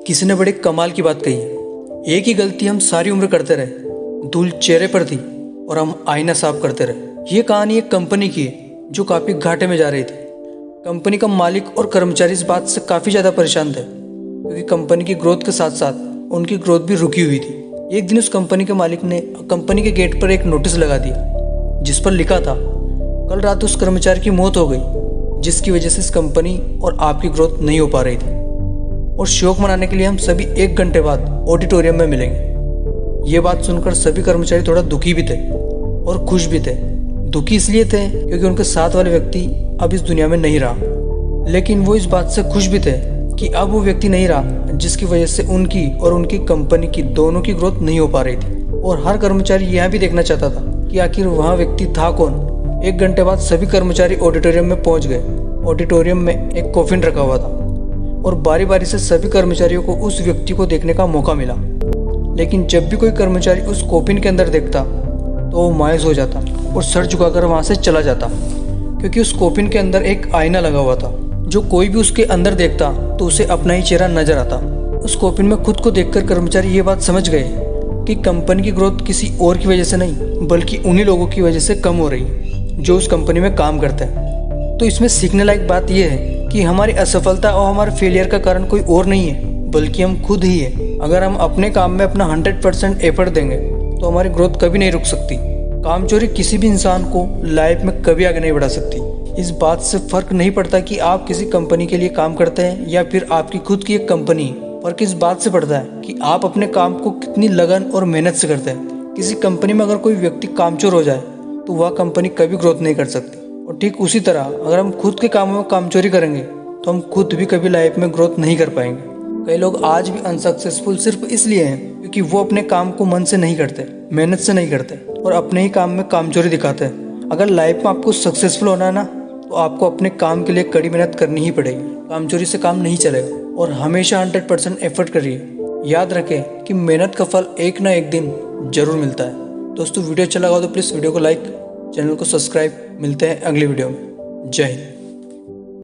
किसी ने बड़े कमाल की बात कही है, एक ही गलती हम सारी उम्र करते रहे, धूल चेहरे पर थी और हम आईना साफ करते रहे। ये कहानी एक कंपनी की है जो काफ़ी घाटे में जा रही थी। कंपनी का मालिक और कर्मचारी इस बात से काफ़ी ज़्यादा परेशान थे क्योंकि कंपनी की ग्रोथ के साथ साथ उनकी ग्रोथ भी रुकी हुई थी। एक दिन उस कंपनी के मालिक ने कंपनी के गेट पर एक नोटिस लगा दिया जिस पर लिखा था, कल रात उस कर्मचारी की मौत हो गई जिसकी वजह से इस कंपनी और आपकी ग्रोथ नहीं हो पा रही थी और शोक मनाने के लिए हम सभी 1 घंटे बाद ऑडिटोरियम में मिलेंगे। ये बात सुनकर सभी कर्मचारी थोड़ा दुखी भी थे और खुश भी थे। दुखी इसलिए थे क्योंकि उनके साथ वाले व्यक्ति अब इस दुनिया में नहीं रहा, लेकिन वो इस बात से खुश भी थे कि अब वो व्यक्ति नहीं रहा जिसकी वजह से उनकी और उनकी कंपनी की दोनों की ग्रोथ नहीं हो पा रही थी। और हर कर्मचारी यह भी देखना चाहता था कि आखिर वहाँ व्यक्ति था कौन। 1 घंटे बाद सभी कर्मचारी ऑडिटोरियम में पहुँच गए। ऑडिटोरियम में एक कॉफिन रखा हुआ था और बारी बारी से सभी कर्मचारियों को उस व्यक्ति को देखने का मौका मिला, लेकिन जब भी कोई कर्मचारी उस कॉफिन के अंदर देखता तो वो मायूस हो जाता और सर झुकाकर वहाँ से चला जाता क्योंकि उस कॉफिन के अंदर एक आईना लगा हुआ था। जो कोई भी उसके अंदर देखता तो उसे अपना ही चेहरा नजर आता। उस कॉफिन में खुद को देखकर कर्मचारी ये बात समझ गए कि कंपनी की ग्रोथ किसी और की वजह से नहीं बल्कि उन्हीं लोगों की वजह से कम हो रही जो उस कंपनी में काम करते हैं। तो इसमें सीखने लायक बात यह है कि हमारी असफलता और हमारे फेलियर का कारण कोई और नहीं है बल्कि हम खुद ही है। अगर हम अपने काम में अपना 100% एफर्ट देंगे तो हमारी ग्रोथ कभी नहीं रुक सकती। कामचोरी किसी भी इंसान को लाइफ में कभी आगे नहीं बढ़ा सकती। इस बात से फर्क नहीं पड़ता कि आप किसी कंपनी के लिए काम करते हैं या फिर आपकी खुद की एक कंपनी। फर्क इस बात से पड़ता है कि आप अपने काम को कितनी लगन और मेहनत से करते हैं। किसी कंपनी में अगर कोई व्यक्ति कामचोर हो जाए तो वह कंपनी कभी ग्रोथ नहीं कर सकती। और ठीक उसी तरह अगर हम खुद के कामों में कामचोरी करेंगे तो हम खुद भी कभी लाइफ में ग्रोथ नहीं कर पाएंगे। कई लोग आज भी अनसक्सेसफुल सिर्फ इसलिए हैं क्योंकि वो अपने काम को मन से नहीं करते, मेहनत से नहीं करते और अपने ही काम में कामचोरी दिखाते हैं। अगर लाइफ में आपको सक्सेसफुल होना है ना तो आपको अपने काम के लिए कड़ी मेहनत करनी ही पड़ेगी। कामचोरी से काम नहीं चलेगा और हमेशा 100% एफर्ट करिए। याद रखें कि मेहनत का फल एक ना एक दिन जरूर मिलता है। दोस्तों वीडियो अच्छा लगा तो प्लीज़ वीडियो को लाइक, चैनल को सब्सक्राइब। मिलते हैं अगली वीडियो में। जय हिंद।